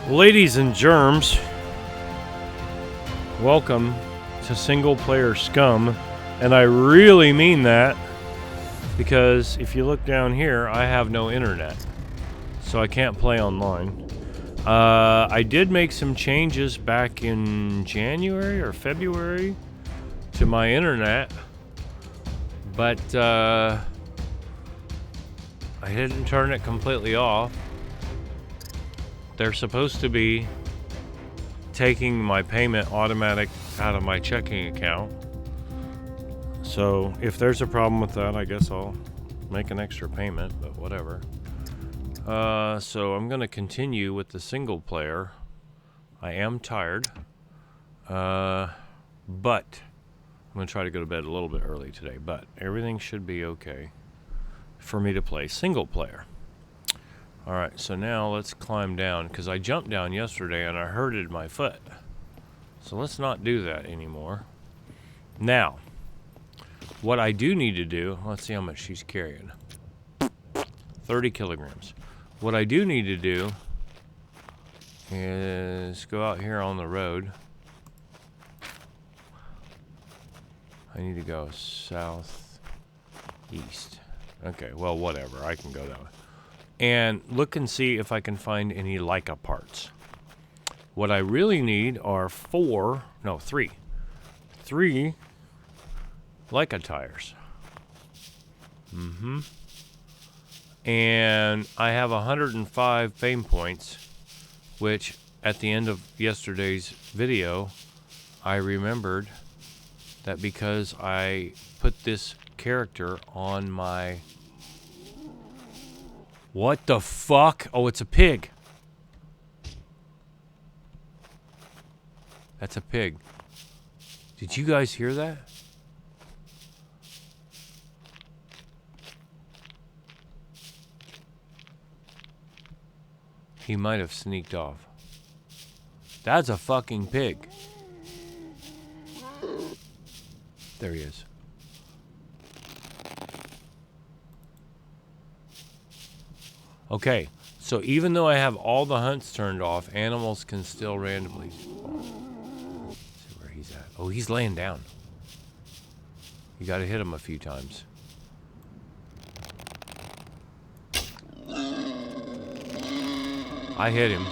Ladies and germs, welcome to single player SCUM, and I really mean that because if you look down here, I have no internet, so I can't play online. I did make some changes back in January or February to my internet, but I didn't turn it completely off. They're supposed to be taking my payment automatic out of my checking account. So if there's a problem with that, I guess I'll make an extra payment, but whatever. So I'm going to continue with the single player. I am tired, but I'm going to try to go to bed a little bit early today, but everything should be okay for me to play single player. Alright, so now let's climb down, because I jumped down yesterday and I hurted my foot. So let's not do that anymore. Now, what I do need to do, let's see how much she's carrying. 30 kilograms. What I do need to do is go out here on the road. I need to go southeast. Okay, well, whatever. I can go that way. And look and see if I can find any Laika parts. What I really need are three Laika tires. And I have 105 fame points, which at the end of yesterday's video, I remembered that because I put this character on my... What the fuck? Oh, it's a pig. That's a pig. Did you guys hear that? He might have sneaked off. That's a fucking pig. There he is. Okay, so even though I have all the hunts turned off, animals can still randomly spawn. Let's see where he's at. Oh, he's laying down. You gotta hit him a few times. I hit him.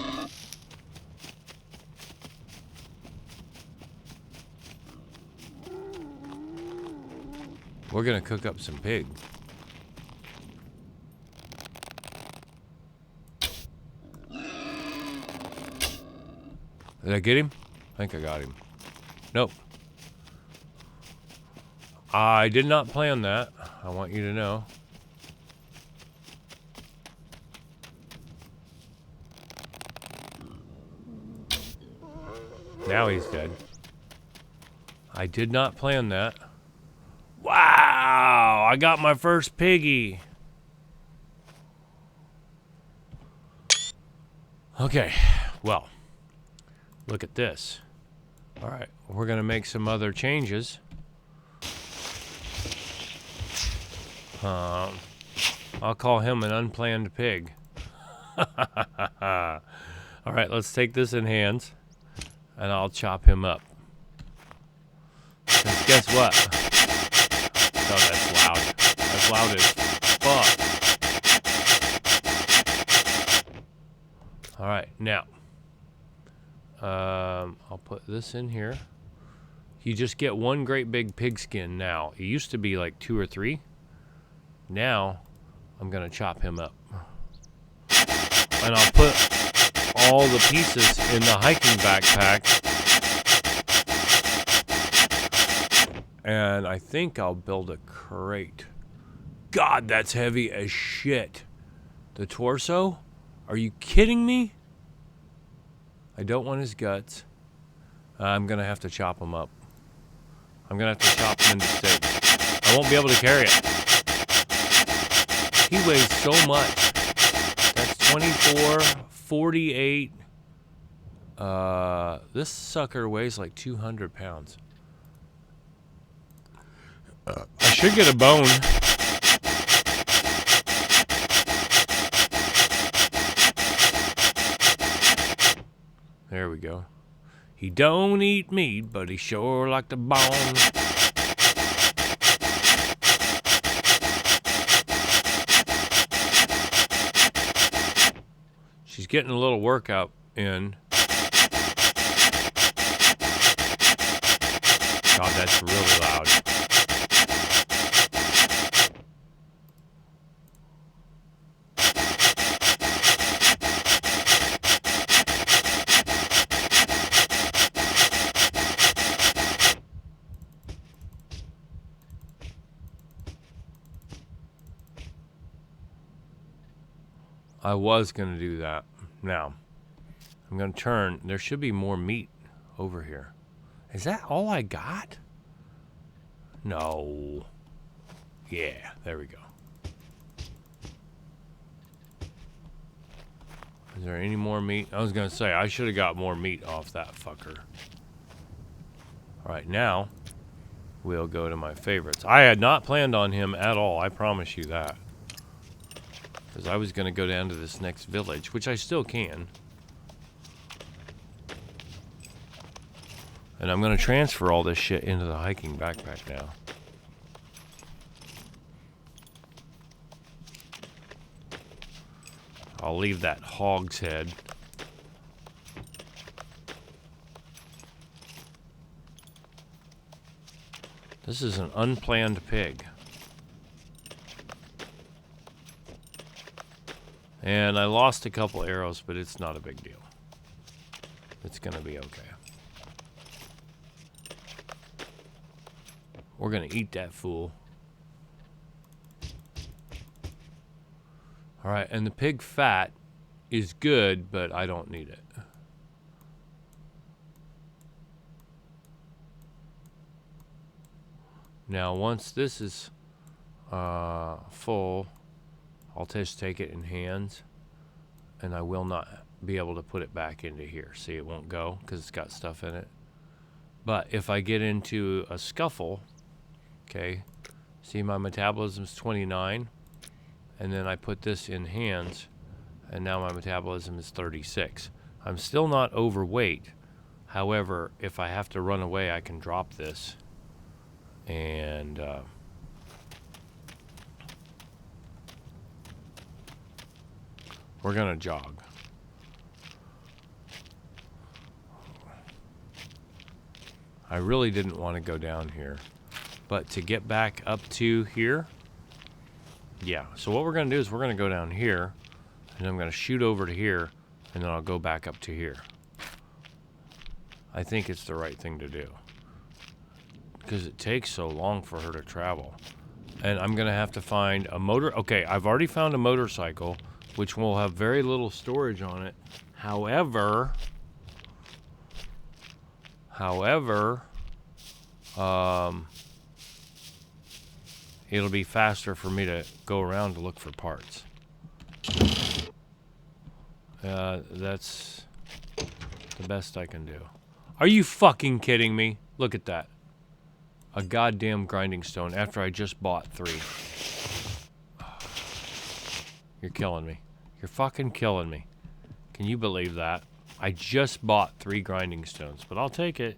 We're gonna cook up some pig. Did I get him? I think I got him. Nope. I did not plan that. I want you to know. Now he's dead. I did not plan that. Wow! I got my first piggy. Okay, well. Look at this. All right, we're going to make some other changes. I'll call him an unplanned pig. All right, let's take this in hands, and I'll chop him up. 'Cause guess what? Oh, that's loud. That's loud as fuck. All right, now. I'll put this in here. You just get one great big pigskin now. It used to be like 2 or 3. Now, I'm going to chop him up. And I'll put all the pieces in the hiking backpack. And I think I'll build a crate. God, that's heavy as shit. The torso? Are you kidding me? I don't want his guts. I'm going to have to chop him up. I'm going to have to chop him into steaks. I won't be able to carry it. He weighs so much. That's 24, 48. This sucker weighs like 200 pounds. I should get a bone. There we go. He don't eat meat, but he sure like the bone. She's getting a little workout in. God, that's really loud. I was going to do that. Now, I'm going to turn. There should be more meat over here. Is that all I got? No. Yeah, there we go. Is there any more meat? I was going to say, I should have got more meat off that fucker. All right, now we'll go to my favorites. I had not planned on him at all. I promise you that. Because I was going to go down to this next village, which I still can. And I'm going to transfer all this shit into the hiking backpack now. I'll leave that hog's head. This is an unplanned pig. And I lost a couple arrows, but it's not a big deal. It's gonna be okay. We're gonna eat that fool. Alright, and the pig fat is good, but I don't need it. Now, once this is full, I'll just take it in hands, and I will not be able to put it back into here. See, it won't go because it's got stuff in it. But if I get into a scuffle, okay, see my metabolism's 29, and then I put this in hands, and now my metabolism is 36. I'm still not overweight. However, if I have to run away, I can drop this, and we're gonna jog. I really didn't want to go down here, but to get back up to here, yeah. So what we're gonna do is we're gonna go down here, and I'm gonna shoot over to here, and then I'll go back up to here. I think it's the right thing to do, because it takes so long for her to travel. And I'm gonna have to find a motor. Okay, I've already found a motorcycle, which will have very little storage on it. However, it'll be faster for me to go around to look for parts. That's the best I can do. Are you fucking kidding me? Look at that. A goddamn grinding stone after I just bought 3. You're killing me. You're fucking killing me. Can you believe that? I just bought 3 grinding stones, but I'll take it.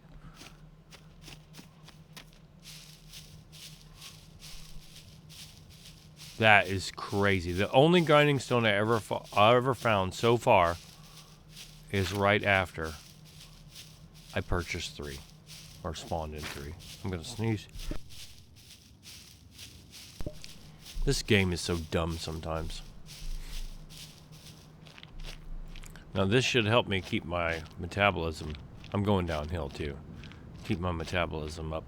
That is crazy. The only grinding stone I ever found so far is right after I purchased 3. Or spawned in 3. I'm gonna sneeze. This game is so dumb sometimes. Now this should help me keep my metabolism. I'm going downhill too. Keep my metabolism up.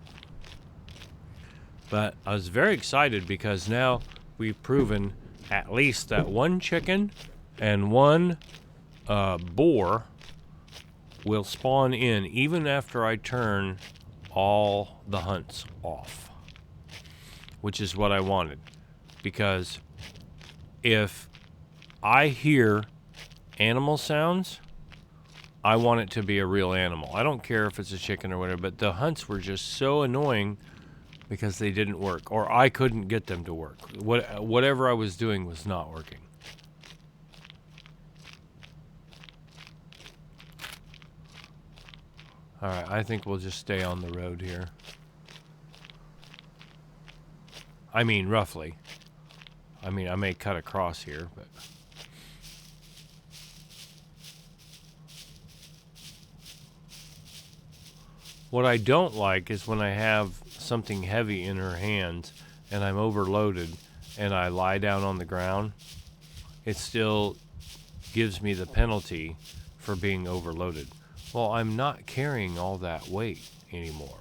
But I was very excited because now we've proven at least that 1 chicken and 1 boar will spawn in even after I turn all the hunts off, which is what I wanted. Because if I hear animal sounds, I want it to be a real animal. I don't care if it's a chicken or whatever, but the hunts were just so annoying because they didn't work, or I couldn't get them to work. Whatever I was doing was not working. Alright, I think we'll just stay on the road here. I mean, roughly. I mean, I may cut across here, but... What I don't like is when I have something heavy in her hands and I'm overloaded and I lie down on the ground, it still gives me the penalty for being overloaded. Well, I'm not carrying all that weight anymore.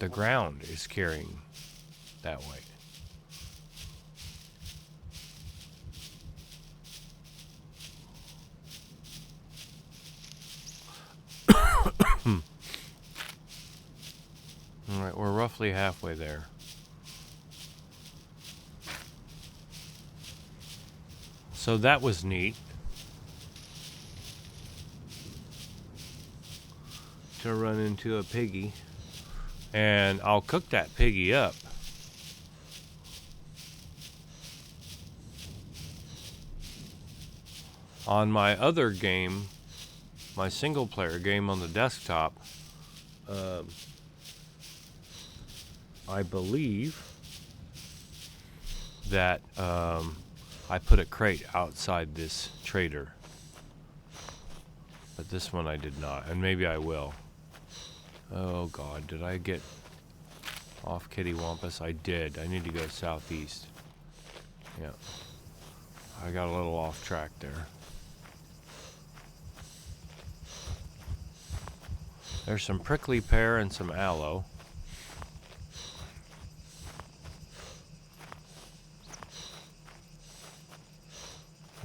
The ground is carrying that weight. Alright, we're roughly halfway there. So that was neat. To run into a piggy. And I'll cook that piggy up. On my other game, my single player game on the desktop, I believe that I put a crate outside this trader. But this one I did not, and maybe I will. Oh god, did I get off Kitty Wampus? I did. I need to go southeast. Yeah. I got a little off track there. There's some prickly pear and some aloe.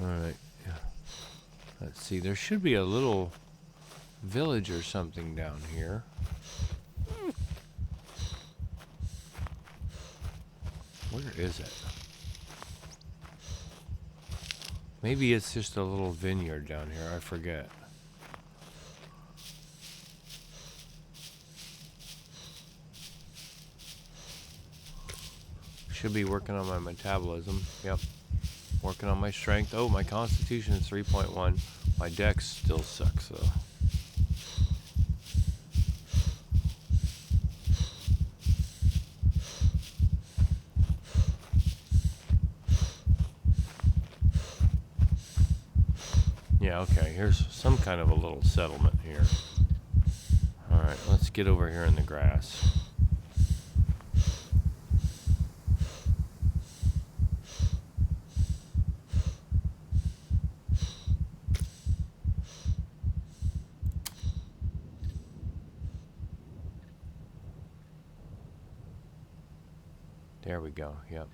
Alright, yeah. Let's see, there should be a little village or something down here. Where is it? Maybe it's just a little vineyard down here, I forget. Should be working on my metabolism. Yep. Working on my strength. Oh, my constitution is 3.1. My dex still sucks though. Yeah, okay. Here's some kind of a little settlement here. Alright, let's get over here in the grass. There we go, yep.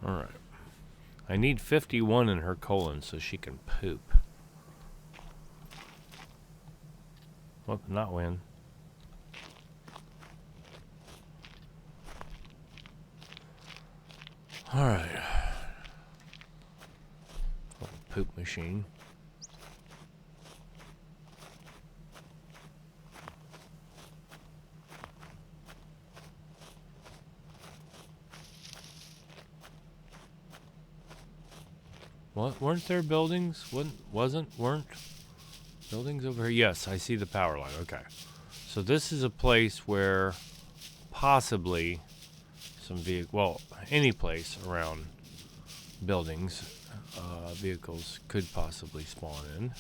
Alright. I need 51 in her colon so she can poop. Whoop, not win. Alright. Poop machine. What? Weren't there buildings? Weren't buildings over here? Yes, I see the power line. Okay. So this is a place where possibly some vehicle, well, any place around buildings, vehicles could possibly spawn in.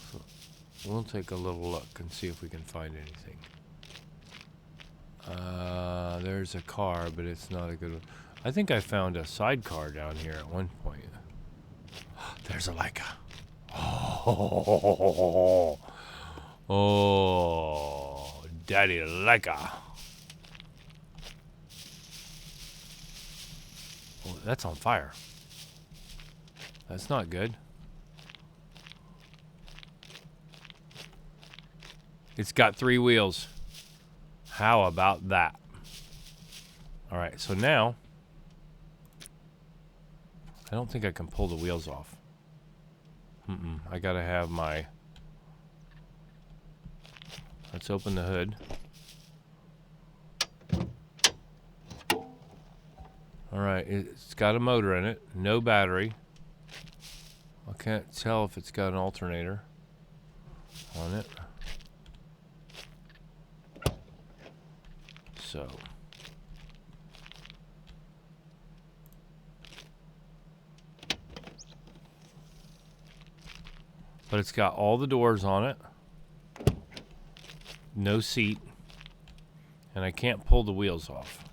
So we'll take a little look and see if we can find anything. There's a car, but it's not a good one. I think I found a sidecar down here at one point. There's a Laika. Oh, Daddy Laika. Oh, that's on fire. That's not good. It's got 3 wheels. How about that? Alright, so now I don't think I can pull the wheels off. I gotta have my Let's open the hood. Alright, it's got a motor in it. No battery. I can't tell if it's got an alternator on it. So. But it's got all the doors on it. No seat. And I can't pull the wheels off.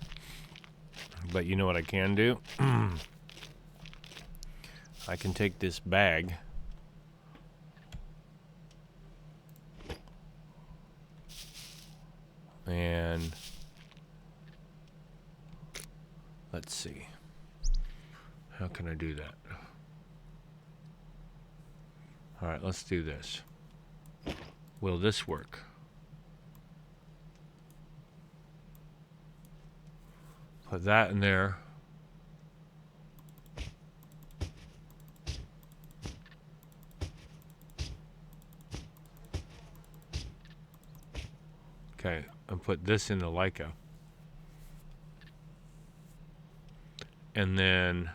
But you know what I can do? I can take this bag and let's see. How can I do that? All right, let's do this. Will this work? Put that in there. Okay, and put this in the Laika. And then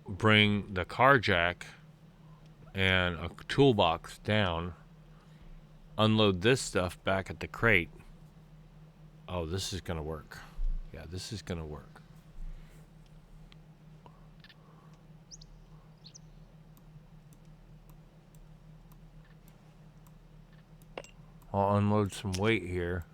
bring the car jack and a toolbox down. Unload this stuff back at the crate. Oh, this is gonna work. Yeah, this is gonna work. I'll unload some weight here.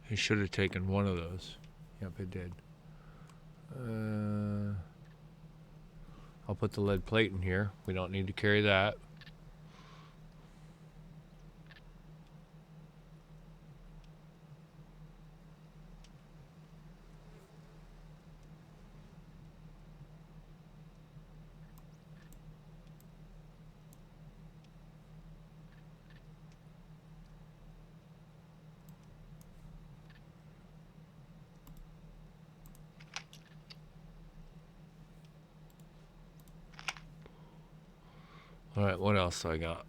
He should have taken one of those. Yep, it did. I'll put the lead plate in here. We don't need to carry that. All right, what else I got?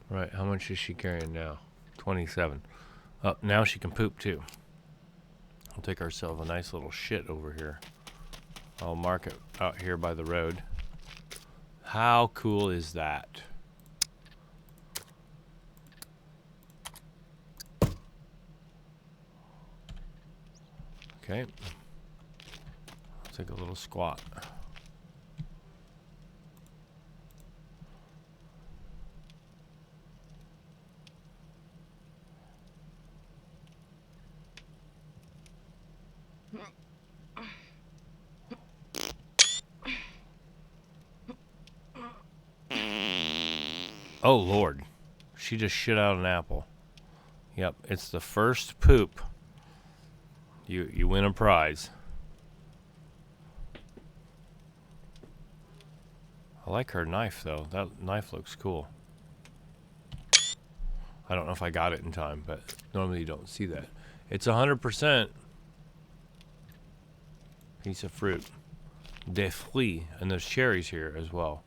Right, how much is she carrying now? 27. Oh, now she can poop too. We'll take ourselves a nice little shit over here. I'll mark it out here by the road. How cool is that? Okay. Let's take a little squat. Oh Lord, she just shit out an apple. Yep, it's the first poop. You win a prize. I like her knife though. That knife looks cool. I don't know if I got it in time, but normally you don't see that. It's 100% piece of fruit. Des fruits, and there's cherries here as well.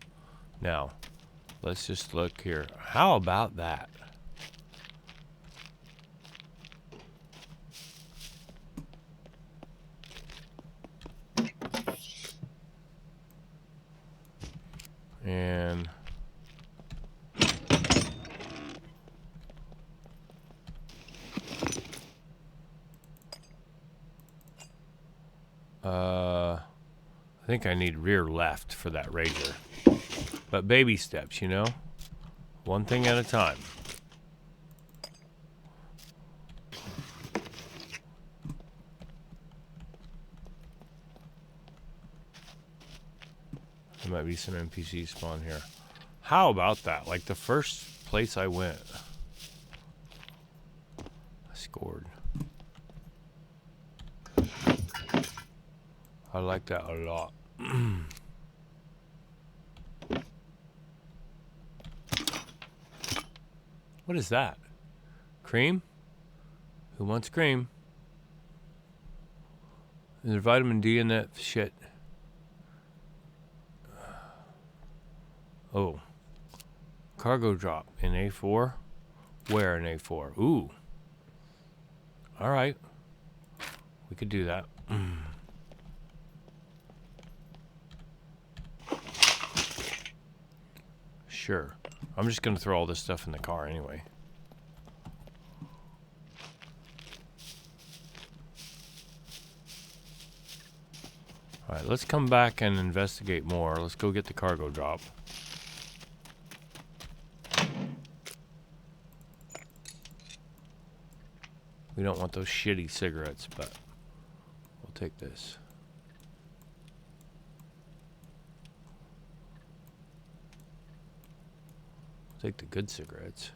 Now, let's just look here. How about that? And I think I need rear left for that Ranger. But baby steps, you know? One thing at a time. There might be some NPCs spawn here. How about that? Like the first place I went, I scored. I like that a lot. What is that? Cream? Who wants cream? Is there vitamin D in that shit? Oh. Cargo drop in A4? Where in A4? Ooh. Alright. We could do that. Sure. I'm just going to throw all this stuff in the car anyway. Alright, let's come back and investigate more. Let's go get the cargo drop. We don't want those shitty cigarettes, but we'll take this. We'll take the good cigarettes.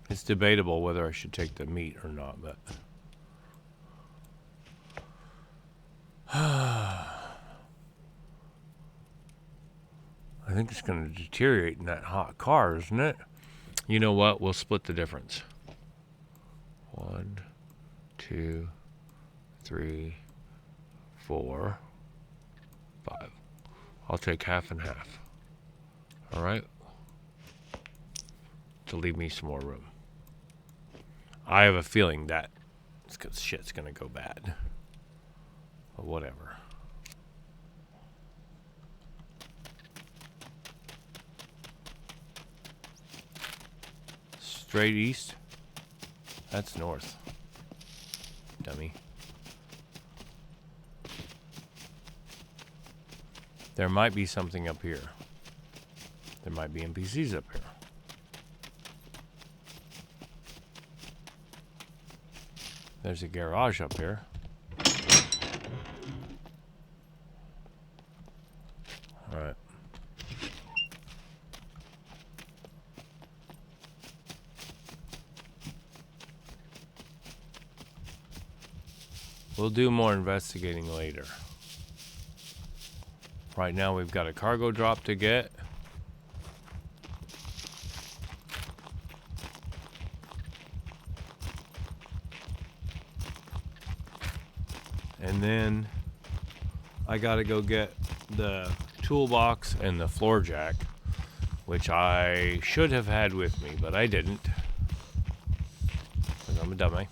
It's debatable whether I should take the meat or not, but I think it's going to deteriorate in that hot car, isn't it? You know what? We'll split the difference. 1, 2, 3, 4, 5. I'll take half and half. All right? To leave me some more room. I have a feeling that shit's gonna go bad. But whatever. Straight east? That's north. Dummy. There might be something up here. There might be NPCs up here. There's a garage up here. Alright. We'll do more investigating later. Right now we've got a cargo drop to get. And then I gotta go get the toolbox and the floor jack, which I should have had with me, but I didn't. Because I'm a dummy.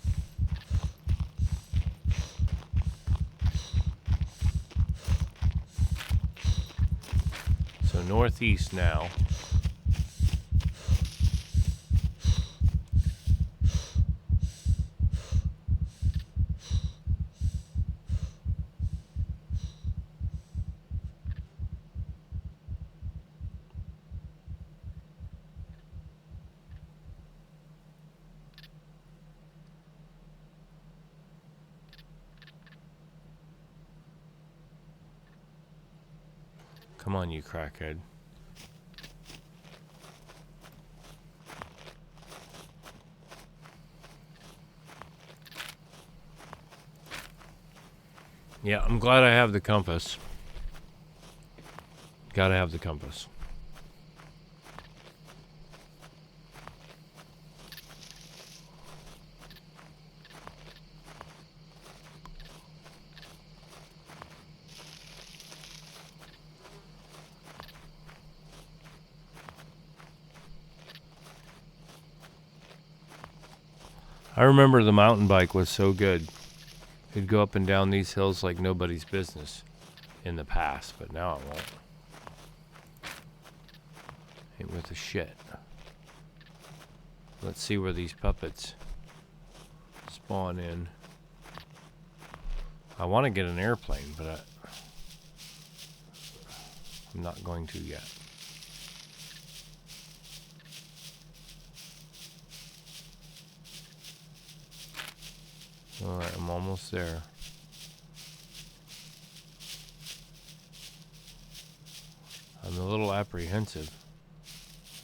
So northeast now. Come on, you crackhead. Yeah, I'm glad I have the compass. Gotta have the compass. I remember the mountain bike was so good. It'd go up and down these hills like nobody's business in the past, but now it won't. Ain't worth a shit. Let's see where these puppets spawn in. I want to get an airplane, but I'm not going to yet. Alright, I'm almost there. I'm a little apprehensive.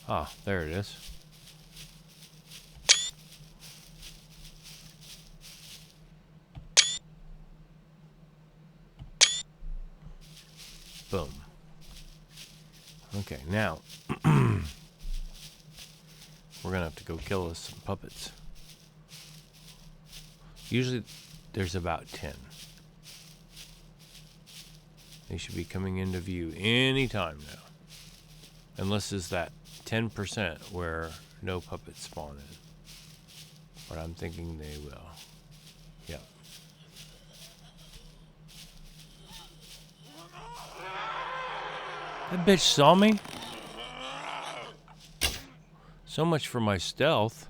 Ah, there it is. Boom. Okay, now we're gonna have to go kill us some puppets. Usually there's about 10. They should be coming into view any time now. Unless it's that 10% where no puppets spawn in. But I'm thinking they will. Yep. That bitch saw me? So much for my stealth.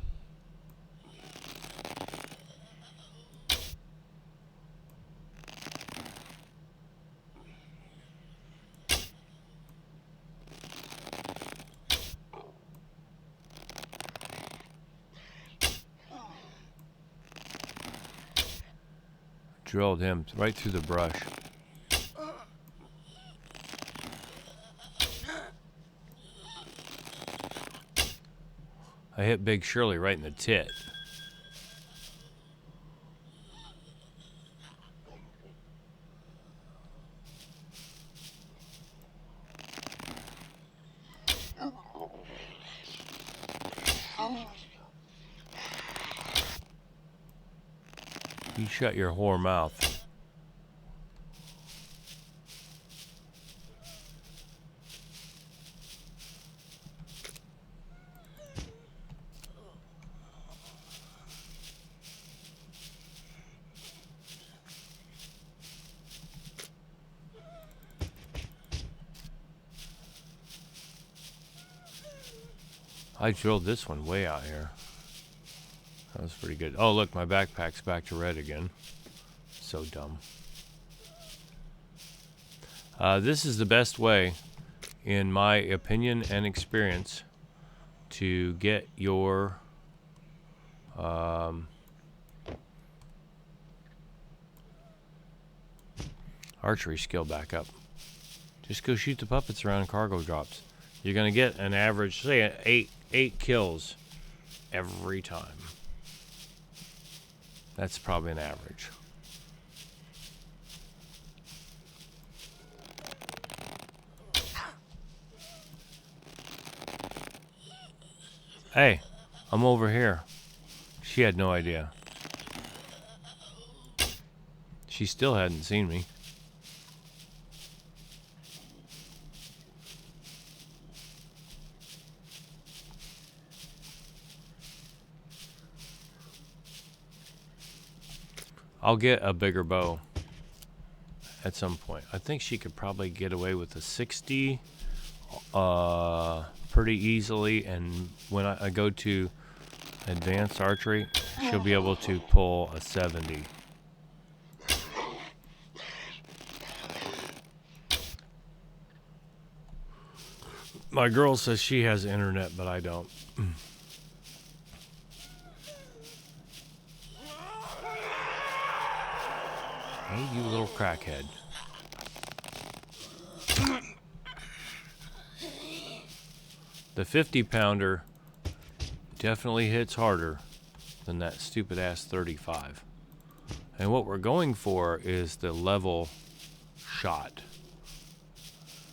Drilled him right through the brush. I hit Big Shirley right in the tit. You shut your whore mouth. I drilled this one way out here. That was pretty good. Oh, look, my backpack's back to red again. So dumb. This is the best way, in my opinion and experience, to get your archery skill back up. Just go shoot the puppets around cargo drops. You're going to get an average, say, eight kills every time. That's probably an average. Hey, I'm over here. She had no idea. She still hadn't seen me. I'll get a bigger bow at some point. I think she could probably get away with a 60 pretty easily, and when I go to advanced archery, she'll be able to pull a 70. My girl says she has internet, but I don't. Hey, you little crackhead. The 50-pounder definitely hits harder than that stupid ass 35. And what we're going for is the level shot.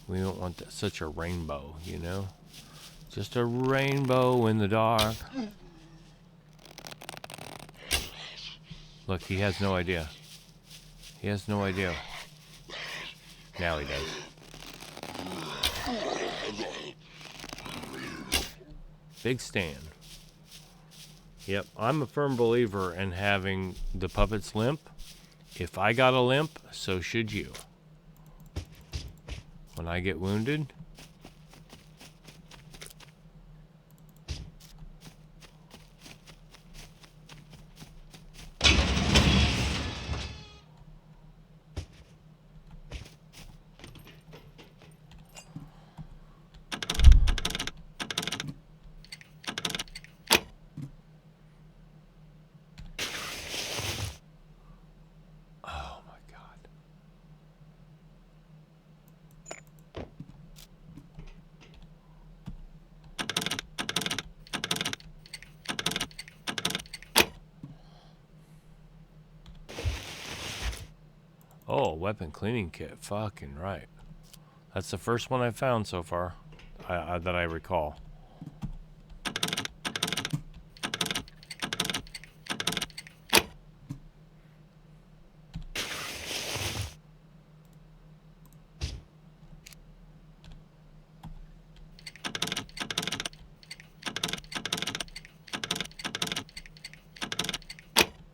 We don't want such a rainbow, you know? Just a rainbow in the dark. Look, he has no idea. He has no idea. Now he does. Big stand. Yep, I'm a firm believer in having the puppets limp. If I got a limp, so should you. When I get wounded, Oh, weapon cleaning kit. Fucking right. That's the first one I found so far that I recall.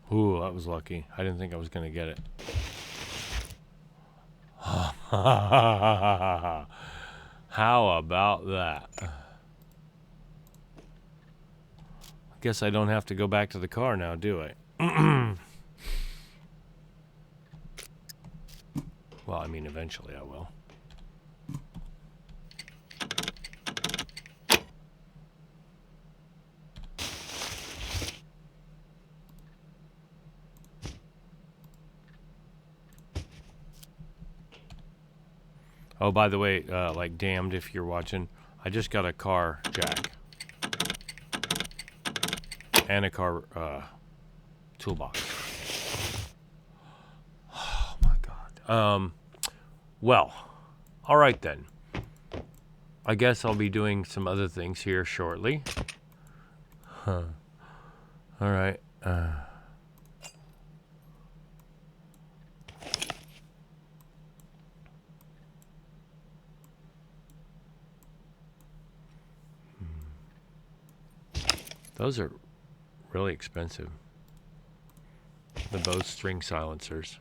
Ooh, that was lucky. I didn't think I was going to get it. How about that? I guess I don't have to go back to the car now, do I? Well, I mean, eventually I will. Oh, by the way, like damned if you're watching, I just got a car jack. And a car toolbox. Oh my god. Well, all right then. I guess I'll be doing some other things here shortly. Huh. All right. Those are really expensive. The Bose string silencers.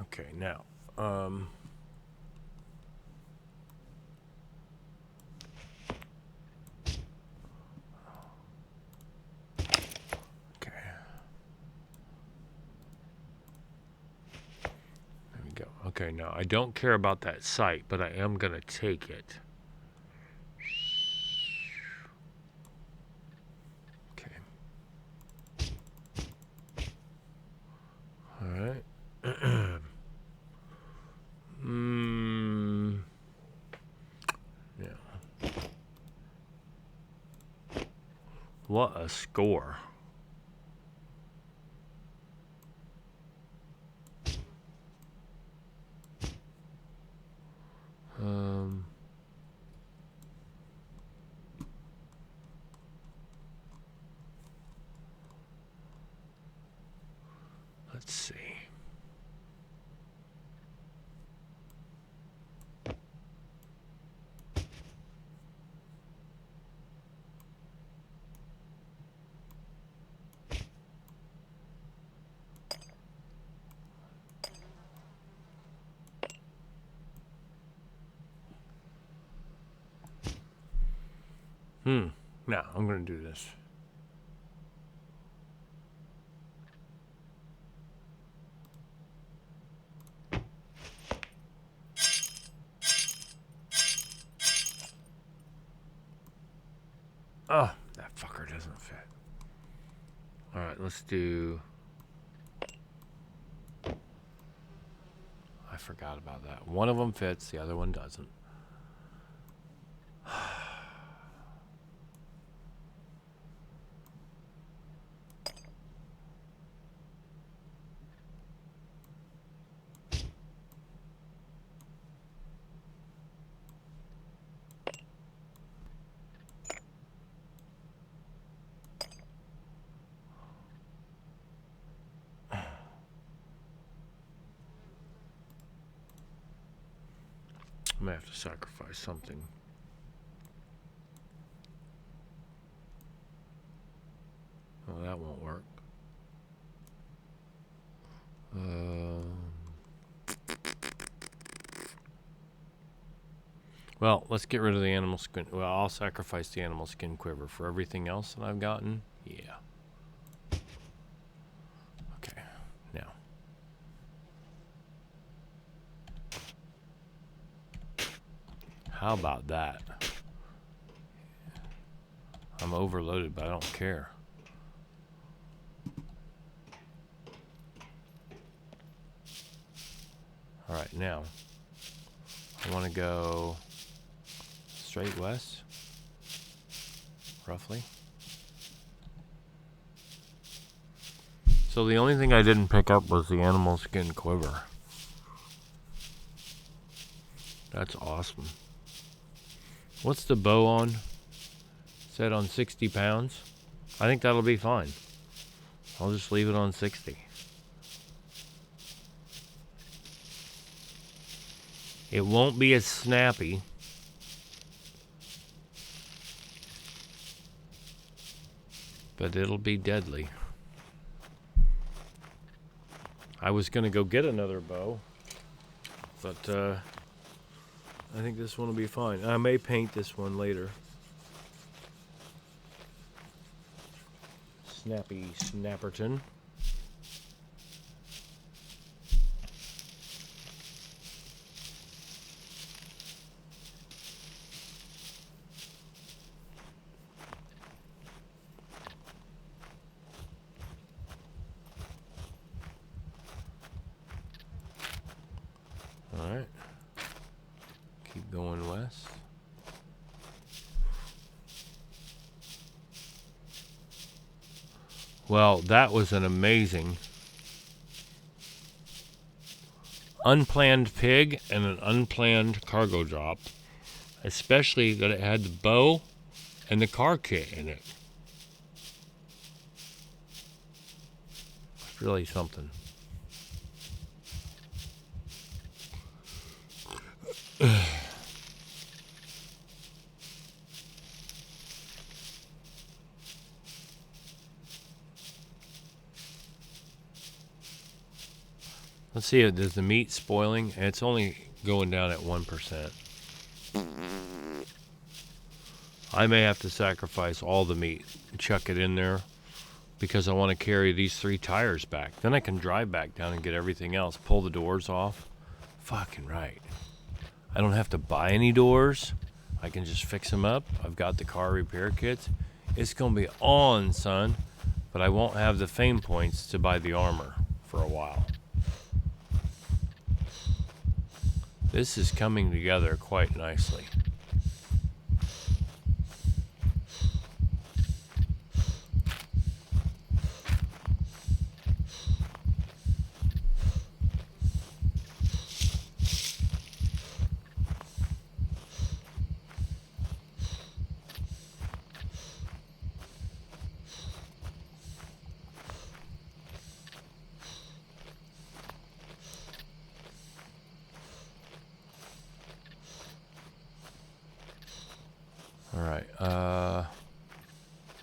Okay, now. Okay. There we go. Okay, now I don't care about that sight, but I am going to take it. Okay. All right. Yeah. What a score. Let's see. Now, I'm going to do this. Oh, that fucker doesn't fit. All right, let's do... I forgot about that. One of them fits, the other one doesn't. I may have to sacrifice something. Oh, that won't work. Well, let's get rid of the animal skin. Well, I'll sacrifice the animal skin quiver for everything else that I've gotten. Yeah. Okay, now. How about that? I'm overloaded, but I don't care. All right, now I want to go straight west, roughly. So the only thing I didn't pick up was the animal skin quiver. That's awesome. What's the bow on? Set on 60 pounds. I think that'll be fine. I'll just leave it on 60. It won't be as snappy. But it'll be deadly. I was going to go get another bow. But I think this one will be fine. I may paint this one later. Snappy Snapperton. Alright. Keep going west. Well, that was an amazing unplanned pig and an unplanned cargo drop. Especially that it had the bow and the car kit in it. It's really something. Let's see, is the meat spoiling? It's only going down at 1%. I may have to sacrifice all the meat and chuck it in there because I want to carry these 3 tires back. Then I can drive back down and get everything else. Pull the doors off. Fucking right. I don't have to buy any doors. I can just fix them up. I've got the car repair kits. It's going to be on, son. But I won't have the fame points to buy the armor for a while. This is coming together quite nicely.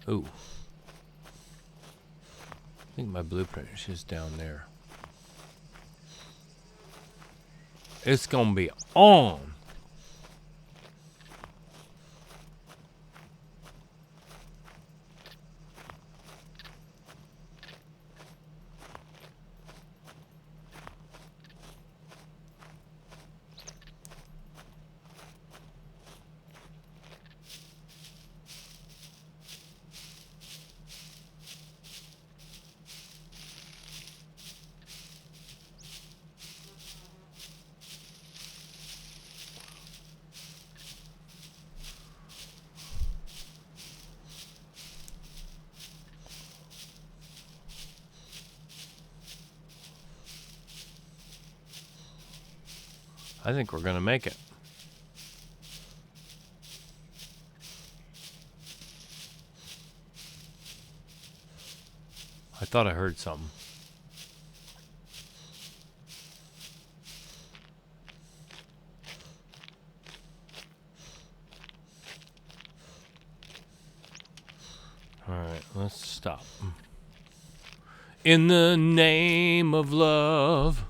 Ooh. I think my blueprint is just down there. It's gonna be on. I think we're gonna make it. I thought I heard something. Alright, let's stop. In the name of love.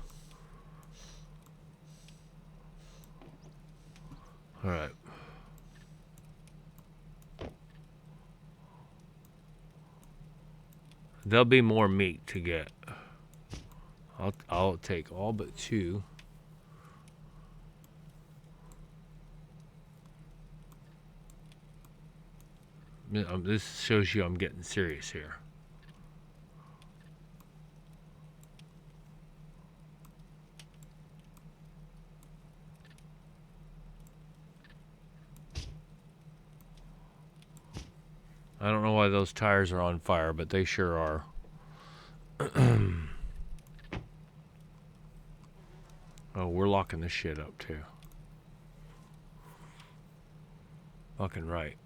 Alright. There'll be more meat to get. I'll take all but 2. This shows you I'm getting serious here. I don't know why those tires are on fire, but they sure are. Oh, we're locking this shit up too. Fucking right.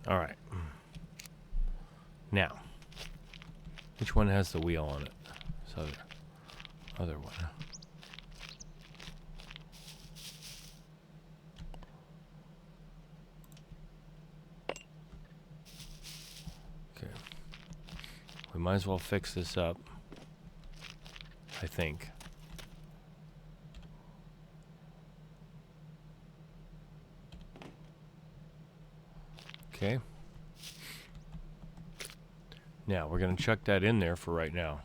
All right. Now, which one has the wheel on it? So, other one. Okay. We might as well fix this up, I think. Okay. Now, we're going to chuck that in there for right now.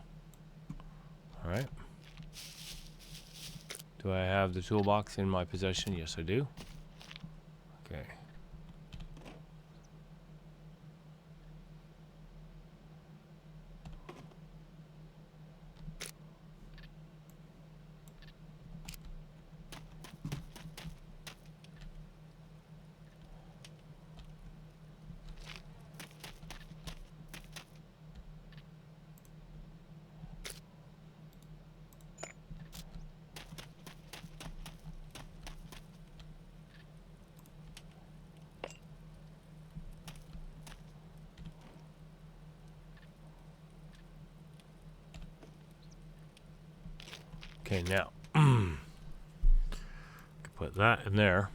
All right. Do I have the toolbox in my possession? Yes, I do. Okay. Okay, now put that in there.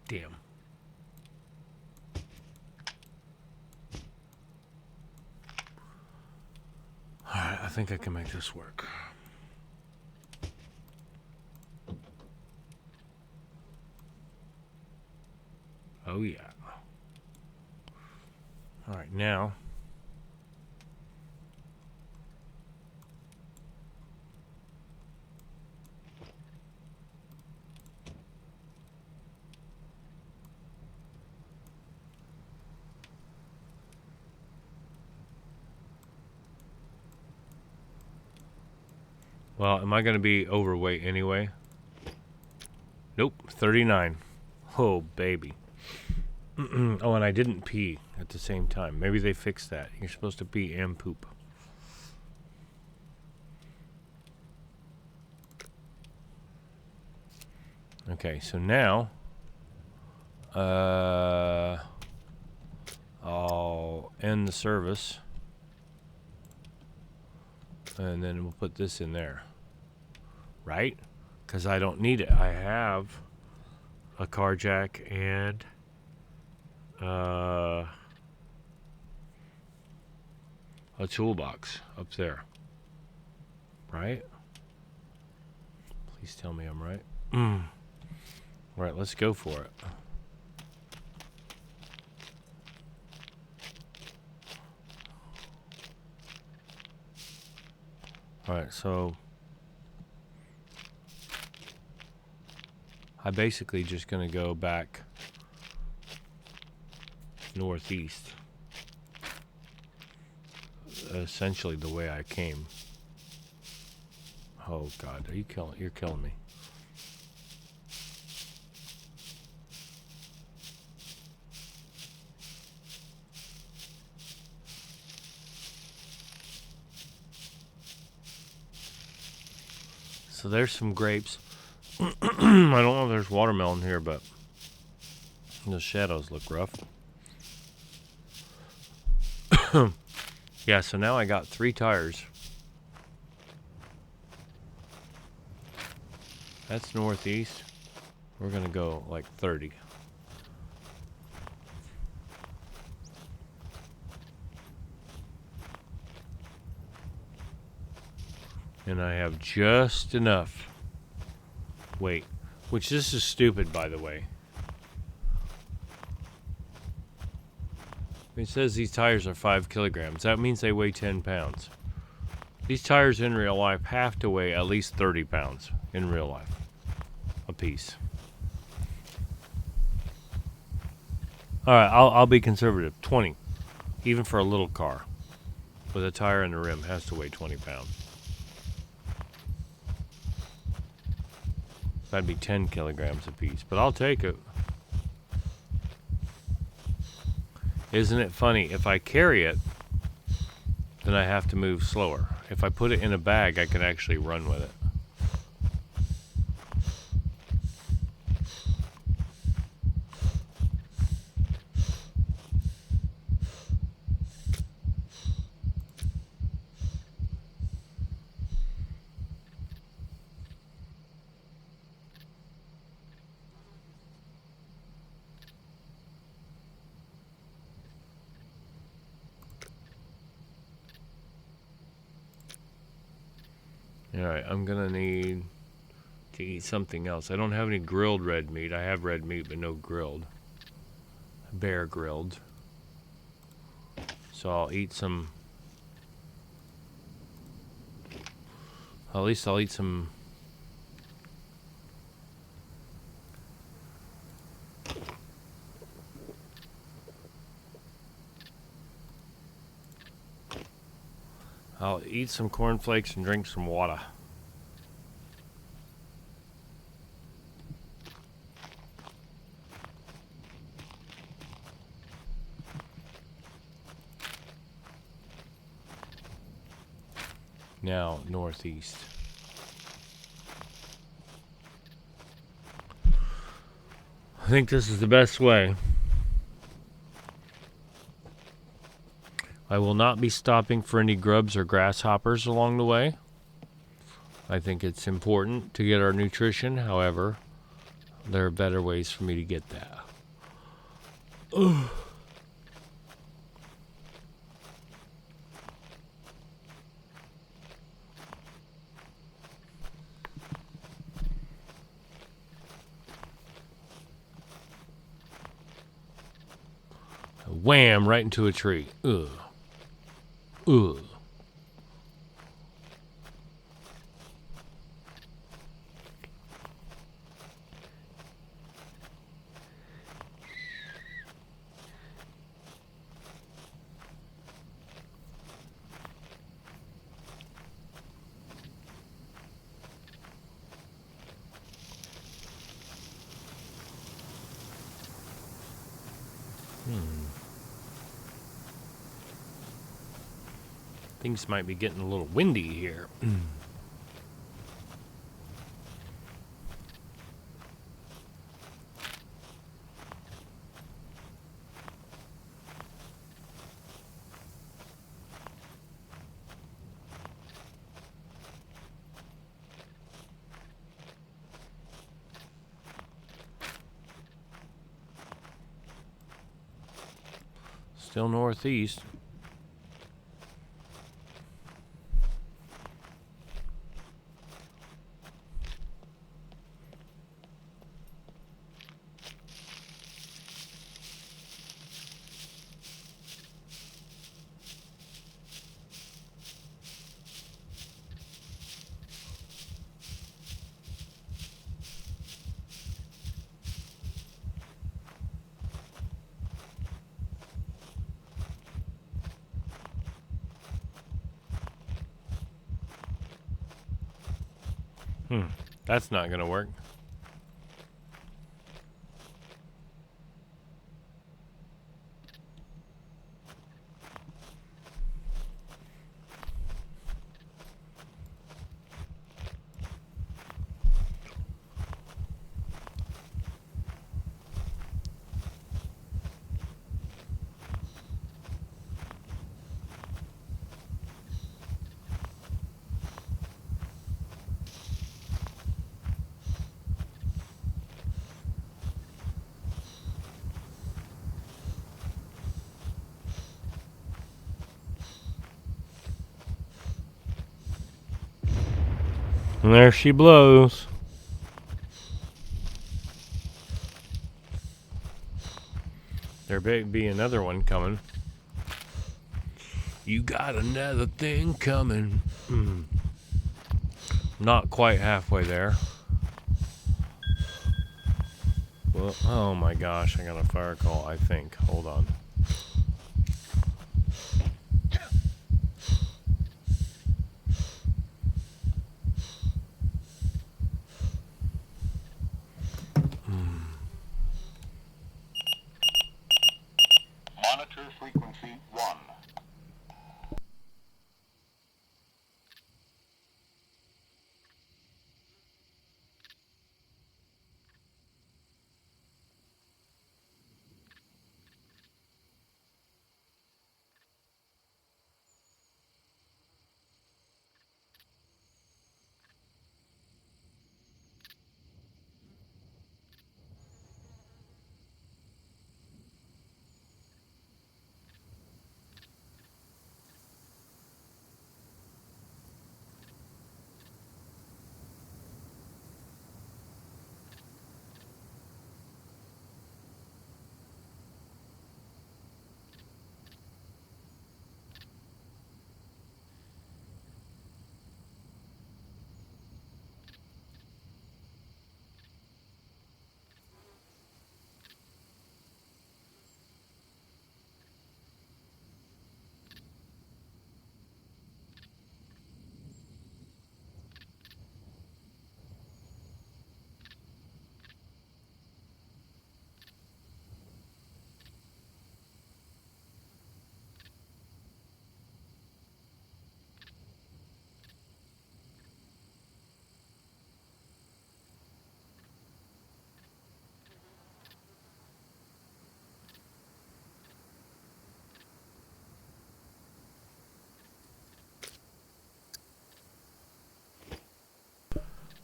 Damn. Alright, I think I can make this work. Oh yeah. Alright, now well, am I going to be overweight anyway? Nope, 39. Oh, baby. Oh, and I didn't pee at the same time. Maybe they fixed that. You're supposed to pee and poop. Okay, so now I'll end the service. And then we'll put this in there. Right? Because I don't need it. I have a car jack and a toolbox up there. Right? Please tell me I'm right. Right, let's go for it. Alright, so I'm basically just going to go back northeast. Essentially the way I came. Oh God, you're killing me. So there's some grapes. I don't know if there's watermelon here, but the shadows look rough. Yeah, so now I got 3 tires. That's northeast. We're gonna go like 30. And I have just enough weight, which this is stupid, by the way. It says these tires are 5 kilograms. That means they weigh 10 pounds. These tires in real life have to weigh at least 30 pounds in real life, a piece. All right, I'll be conservative. 20, even for a little car with a tire and a rim, has to weigh 20 pounds. That'd be 10 kilograms a piece, but I'll take it. Isn't it funny? If I carry it, then I have to move slower. If I put it in a bag, I can actually run with it. Alright, I'm gonna need to eat something else. I don't have any grilled red meat. I have red meat, but no grilled. Bear grilled. So I'll eat some... At least I'll eat some... I'll eat some cornflakes and drink some water. Now, northeast. I think this is the best way. I will not be stopping for any grubs or grasshoppers along the way. I think it's important to get our nutrition. However, there are better ways for me to get that. Ugh. Wham! Right into a tree. Ugh. Ugh. Things might be getting a little windy here. Still northeast. That's not gonna work. And there she blows. There may be another one coming. You got another thing coming. Not quite halfway there. Well, oh my gosh, I got a fire call, I think. Hold on. Monitor frequency 1.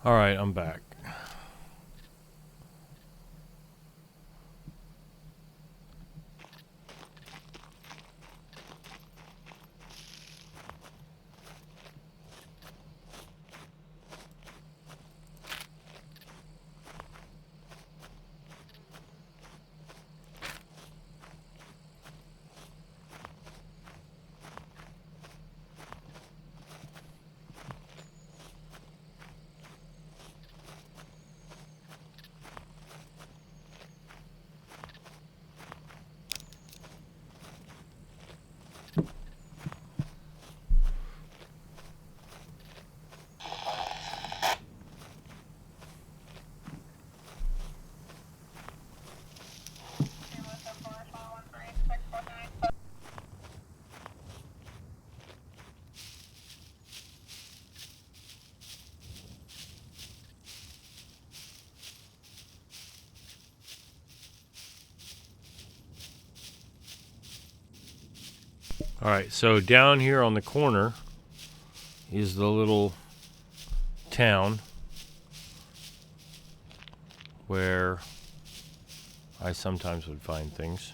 Alright, I'm back. Alright, so down here on the corner is the little town where I sometimes would find things.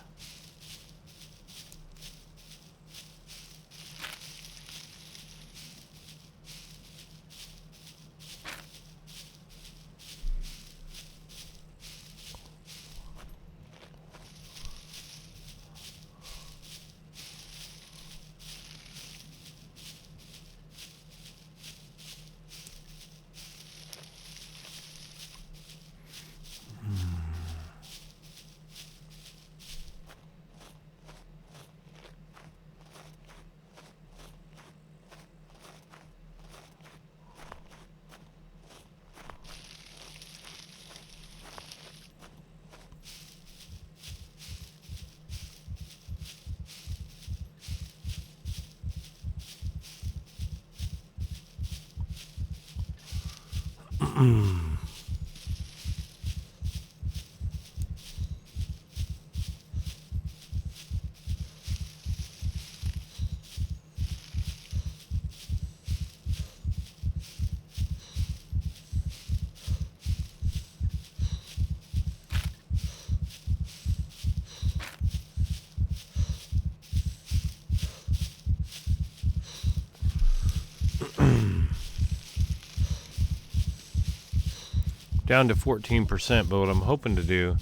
down to 14%, but what I'm hoping to do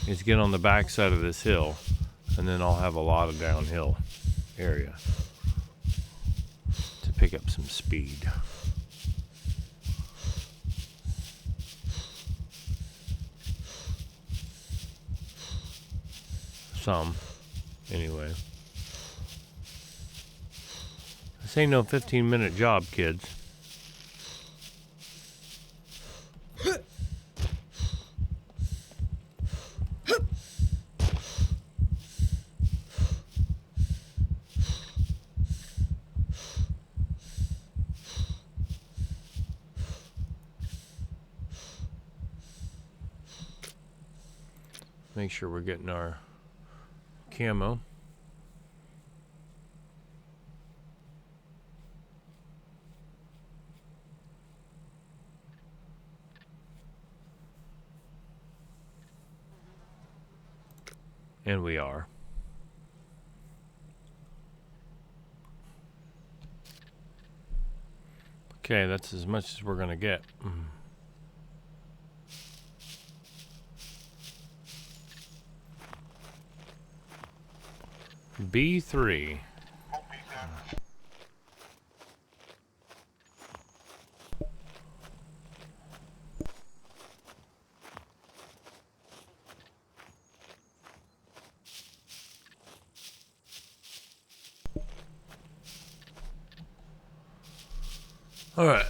is get on the back side of this hill, and then I'll have a lot of downhill area to pick up some speed. Some, anyway. This ain't no 15-minute job, kids. Make sure we're getting our camo. And we are. Okay, that's as much as we're gonna get. B3. All right.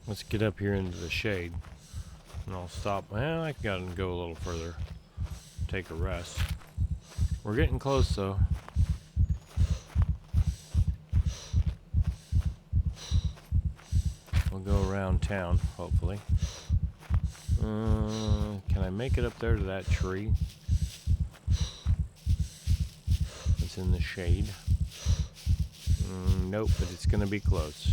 Let's get up here into the shade, and I'll stop. Well, I gotta go a little further, take a rest. We're getting close, though. We'll go around town, hopefully. Can I make it up there to that tree? It's in the shade. Nope, but it's gonna be close.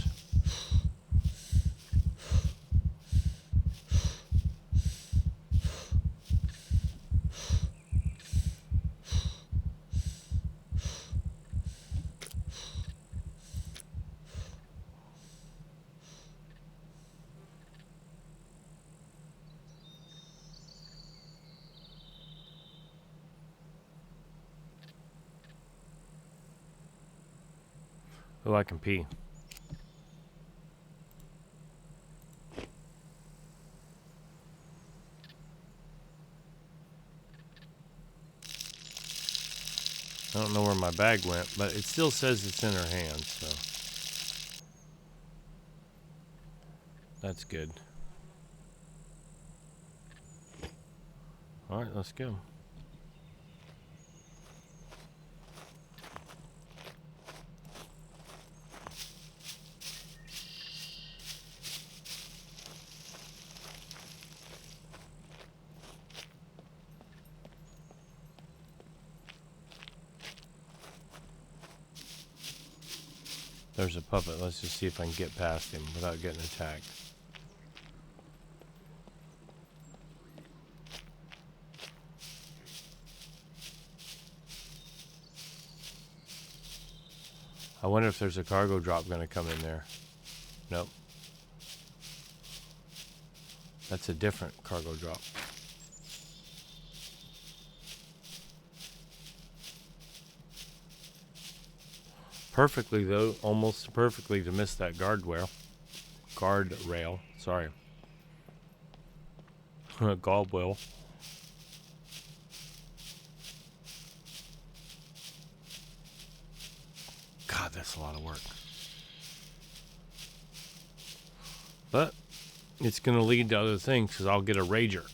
Oh, I can pee. I don't know where my bag went, but it still says it's in her hand, so. That's good. All right, let's go. There's a puppet. Let's just see if I can get past him without getting attacked. I wonder if there's a cargo drop going to come in there. Nope. That's a different cargo drop. Perfectly, though. Almost perfectly to miss that guardrail. Guardrail. Sorry. Gallwheel. God, that's a lot of work. But it's going to lead to other things because I'll get a Rager.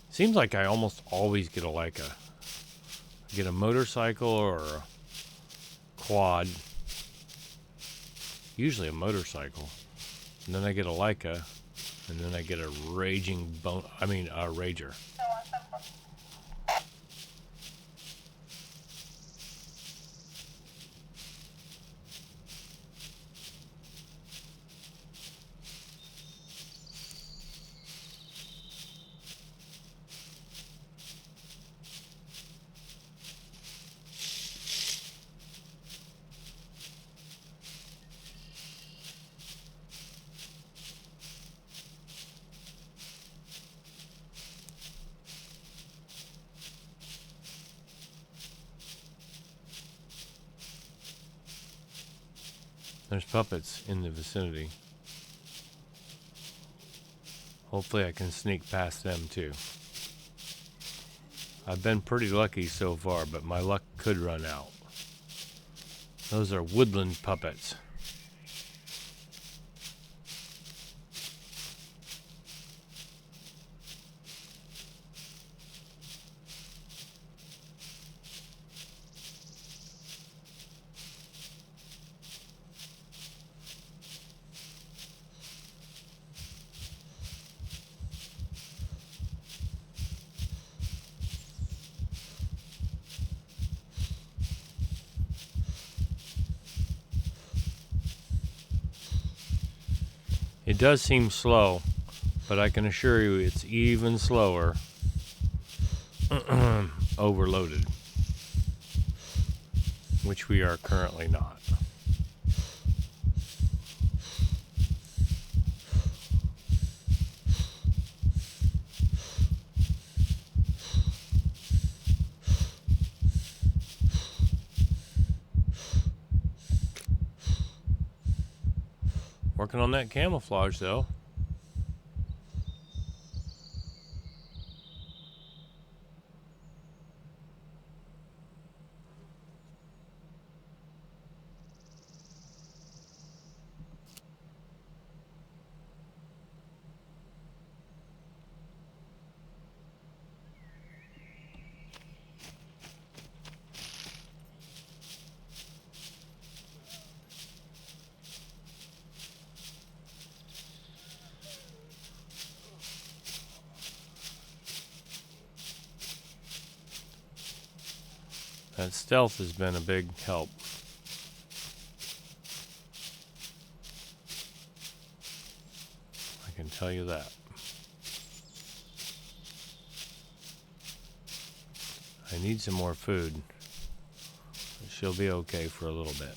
Seems like I almost always get a Laika. I get a motorcycle or a quad. Usually a motorcycle. And then I get a Laika. And then I get a a Rager. There's puppets in the vicinity. Hopefully I can sneak past them too. I've been pretty lucky so far, but my luck could run out. Those are woodland puppets. It does seem slow, but I can assure you it's even slower overloaded, which we are currently not. Working on that camouflage though. That stealth has been a big help. I can tell you that. I need some more food. She'll be okay for a little bit.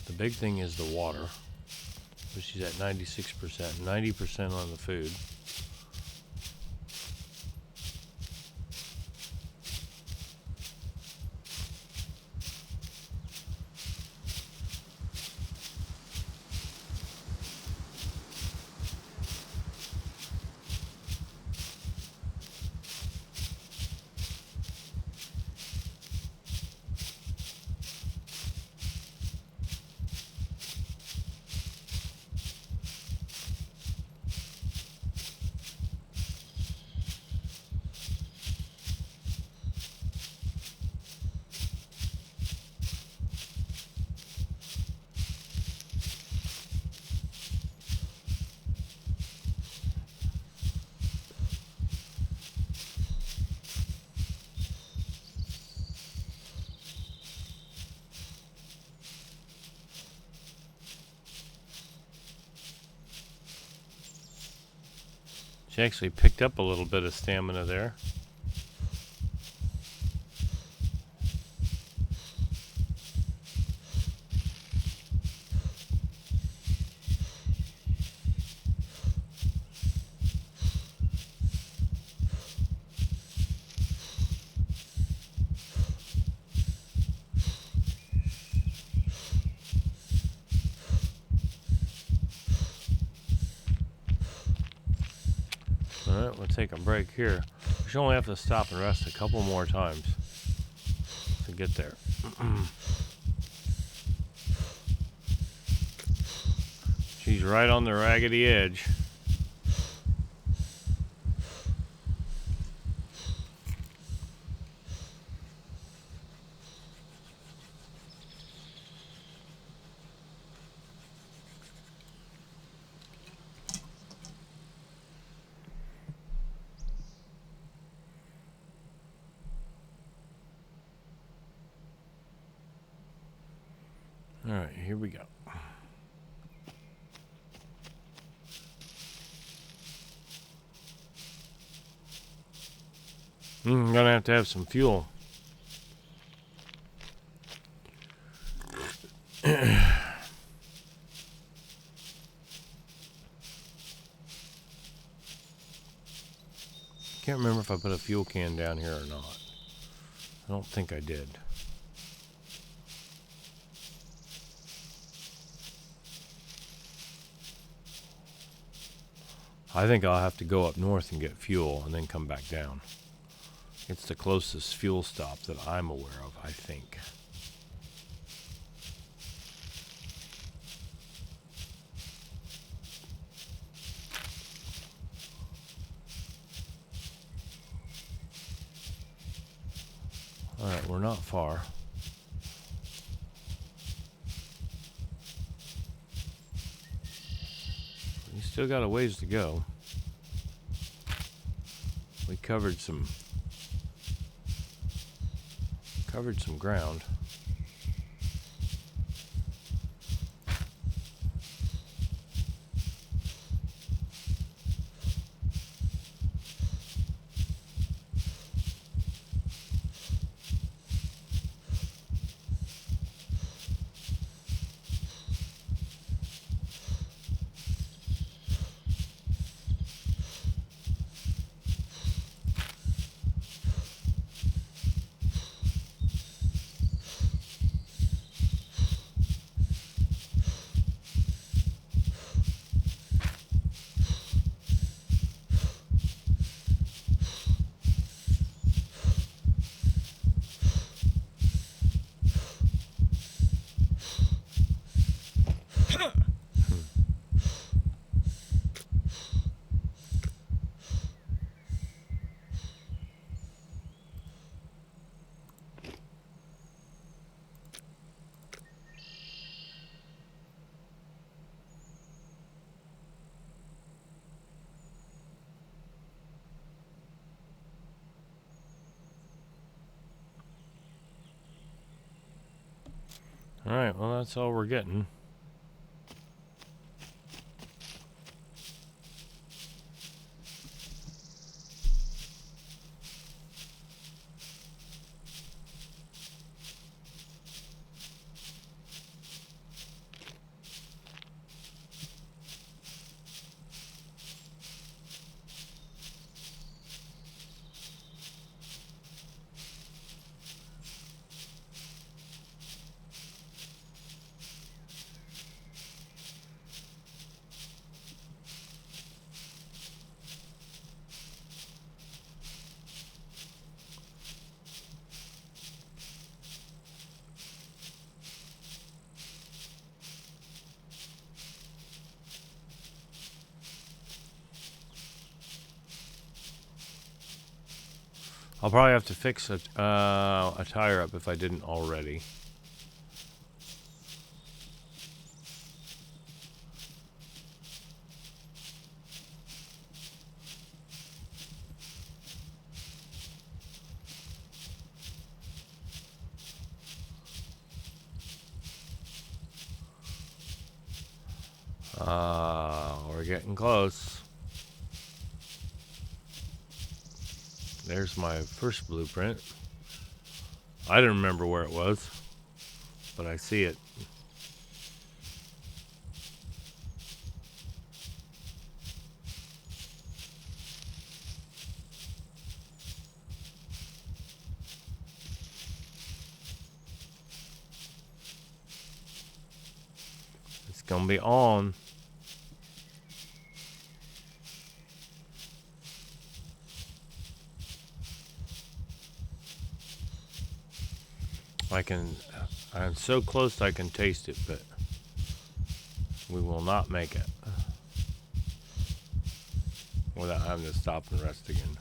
The big thing is the water. She's at 96%, 90% on the food. She actually picked up a little bit of stamina there. Alright, we'll take a break here. We should only have to stop and rest a couple more times to get there. She's right on the raggedy edge. Alright, here we go. I'm gonna have to have some fuel. Can't remember if I put a fuel can down here or not. I don't think I did. I think I'll have to go up north and get fuel and then come back down. It's the closest fuel stop that I'm aware of, I think. Alright, we're not far. We still got a ways to go. We covered some ground. Alright, well that's all we're getting. I'll probably have to fix a tire up if I didn't already. We're getting close. there's my first blueprint. I didn't remember where it was, but I see it. It's gonna be on. I'm so close I can taste it, but we will not make it without having to stop and rest again.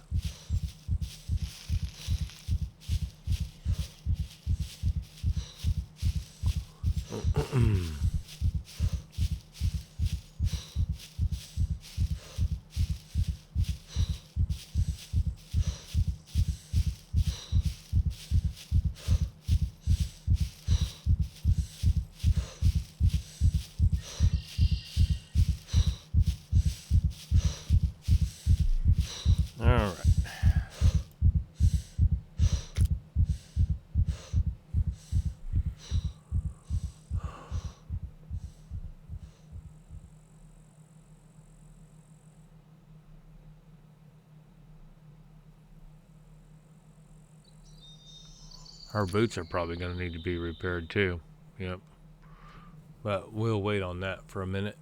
Alright. Our boots are probably going to need to be repaired too. Yep. But we'll wait on that for a minute.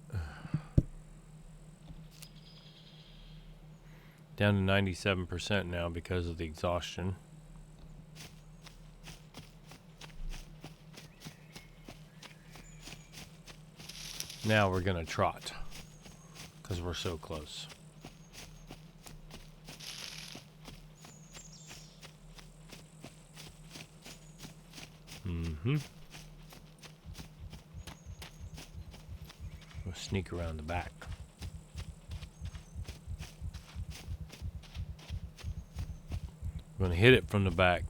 Down to 97% now because of the exhaustion. Now we're going to trot because we're so close. We'll sneak around the back. I'm gonna hit it from the back.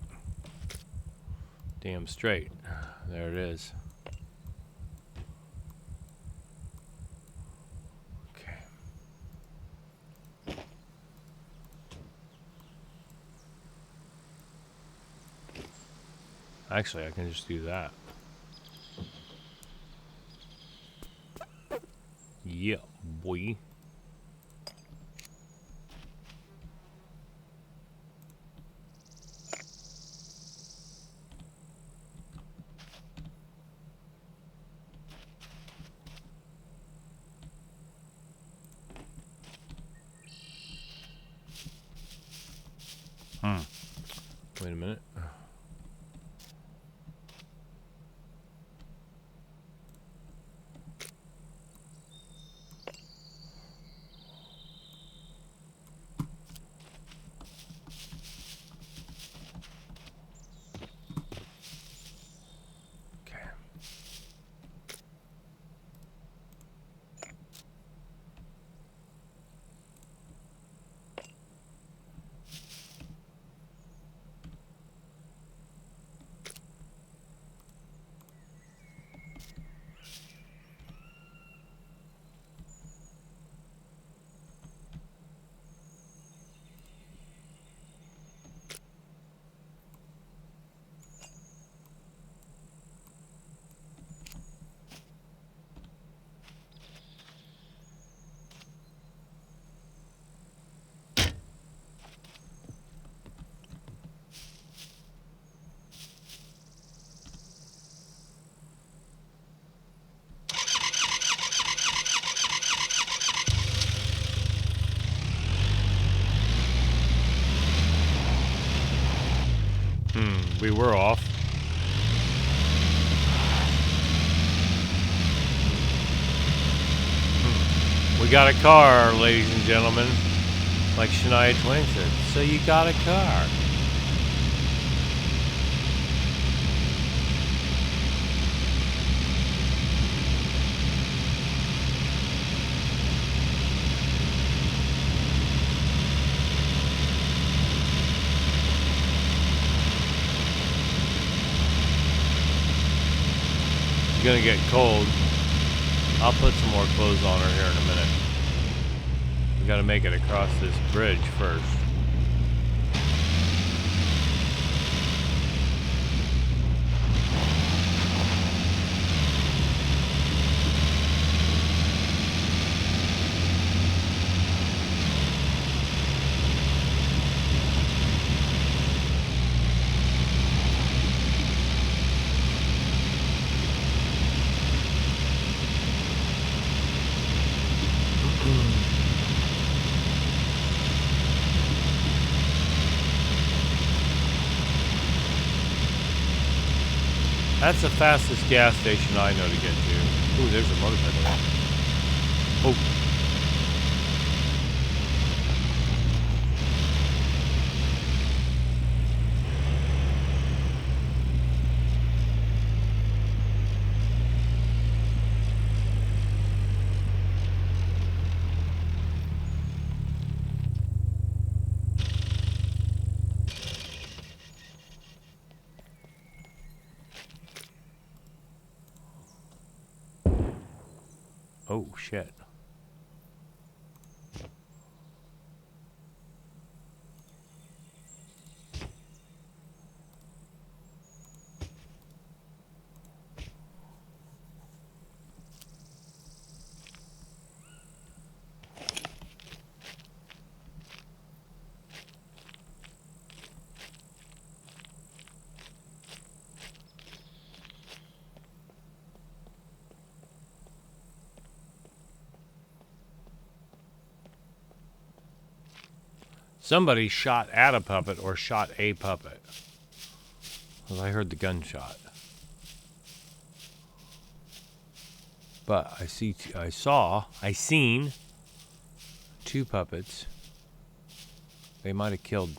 Damn straight. There it is. Okay. Actually, I can just do that. Yeah, boy. Wait a minute. We were off. We got a car, ladies and gentlemen. Like Shania Twain said, so you got a car. It's gonna get cold. I'll put some more clothes on her here in a minute. We gotta make it across this bridge first. That's the fastest gas station I know to get to. Ooh, there's a motorcycle. Oh. Oh, shit. Somebody shot at a puppet or shot a puppet. Well, I heard the gunshot. But I seen two puppets. They might have killed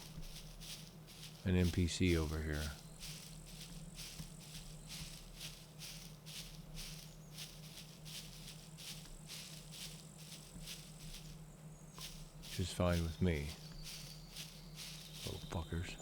an NPC over here. Which is fine with me. Little fuckers.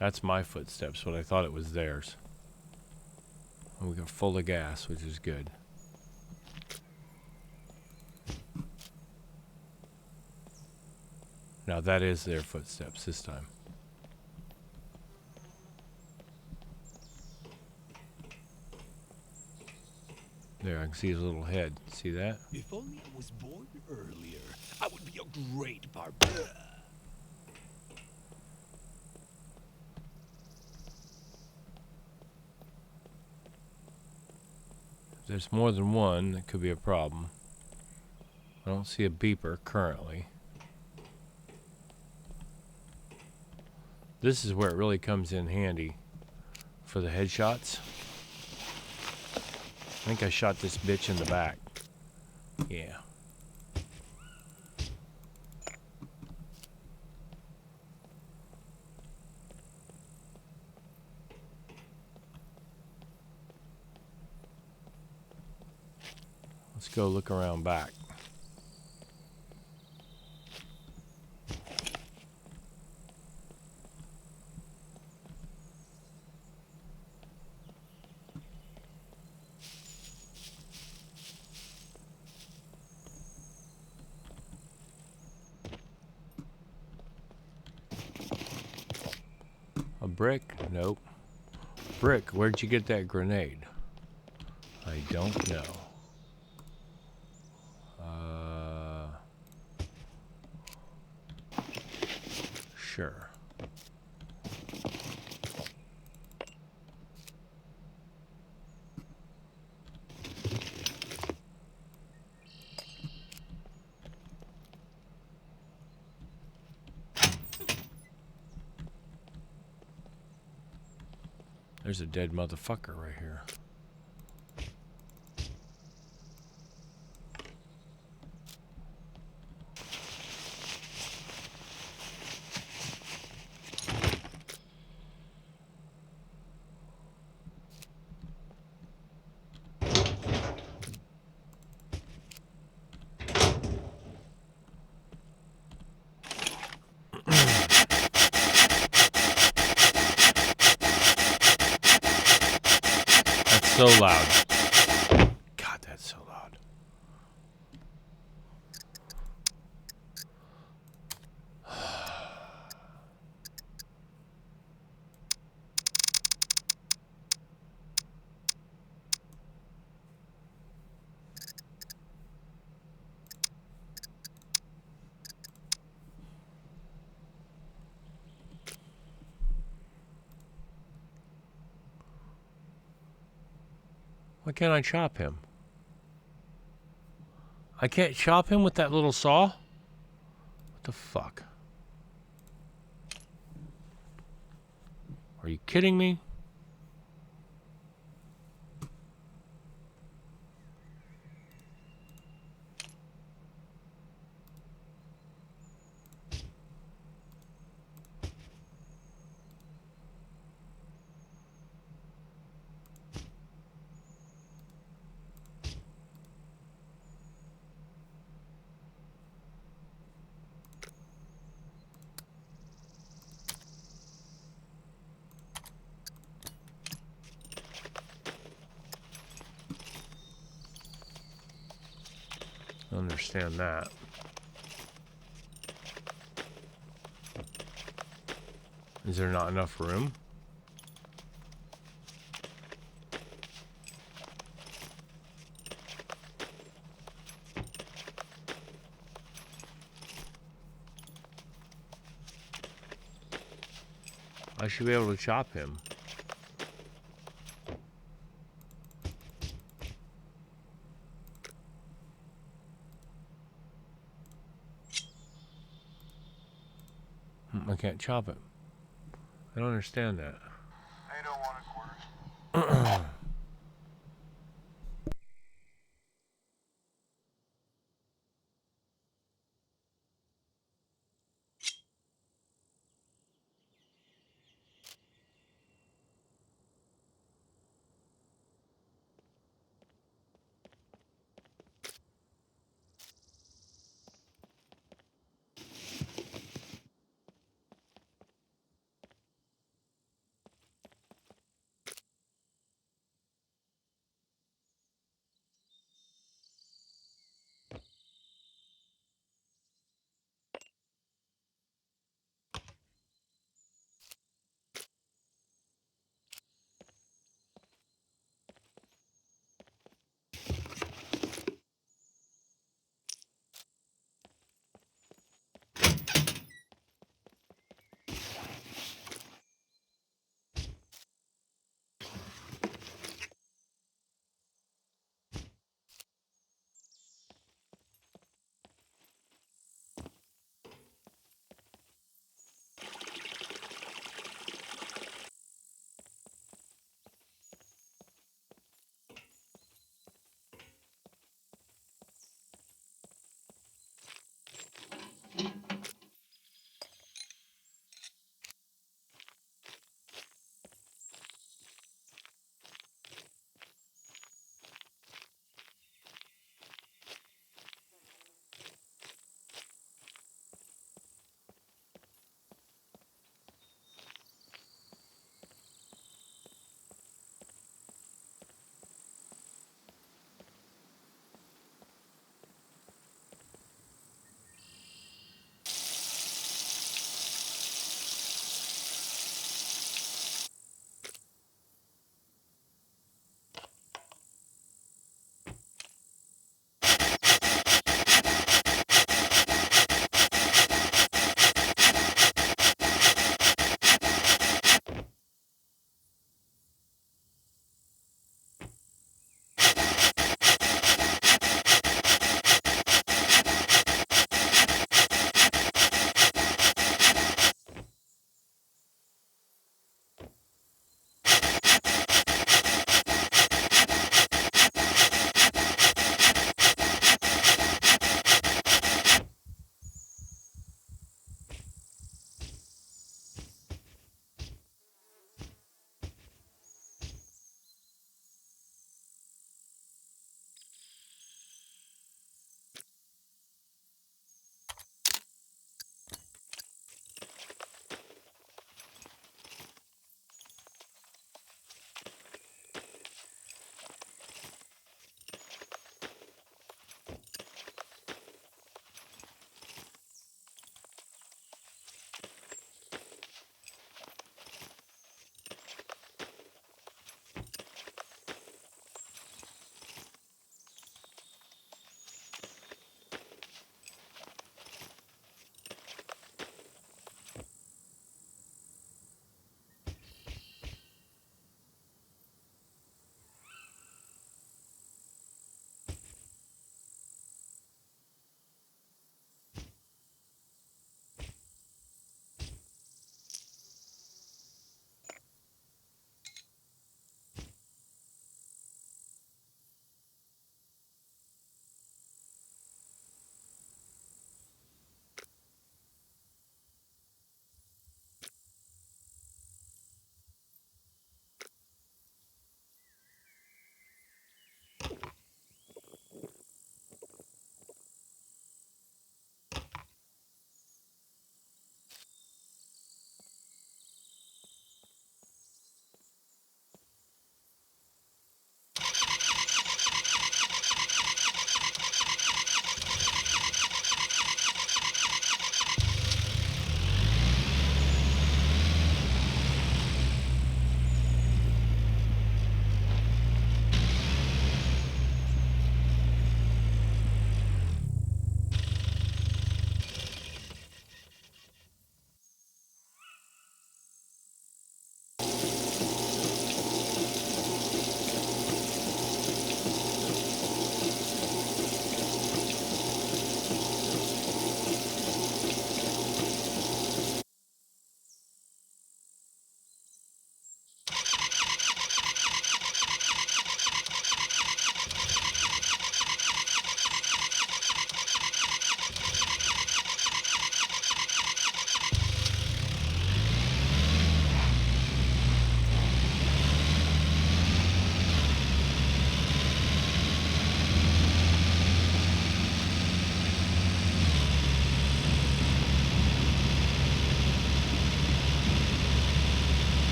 That's my footsteps, but I thought it was theirs. And we got full of gas, which is good. Now that is their footsteps this time. There, I can see his little head. See that? If only I was born earlier, I would be a great barbarian. If there's more than one, that could be a problem. I don't see a beeper currently. This is where it really comes in handy for the headshots. I think I shot this bitch in the back. Yeah. Let's go look around back. A brick? Nope. Brick, where'd you get that grenade? I don't know. Sure. There's a dead motherfucker right here. So loud. God, that's so loud. can't I chop him? I can't chop him with that little saw? What the fuck? Are you kidding me? I understand that. Is there not enough room? I should be able to chop him. I can't chop it. I don't understand that. I don't want quarters.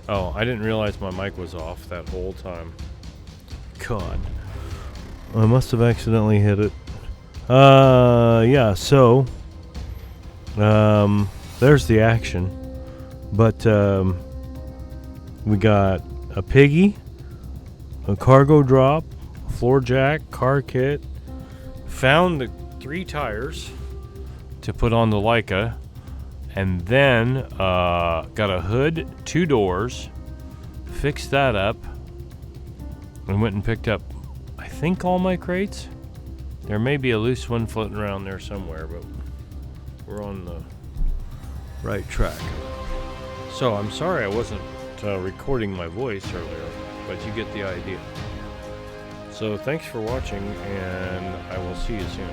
Oh, I didn't realize my mic was off that whole time. God. I must have accidentally hit it. Yeah, so there's the action. But we got a piggy, a cargo drop, floor jack, car kit, found the 3 tires to put on the Laika, and then got a hood, 2 doors, fixed that up, and went and picked up, I think, all my crates. There may be a loose one floating around there somewhere, but we're on the right track. So I'm sorry I wasn't recording my voice earlier, but you get the idea. So thanks for watching, and I will see you soon.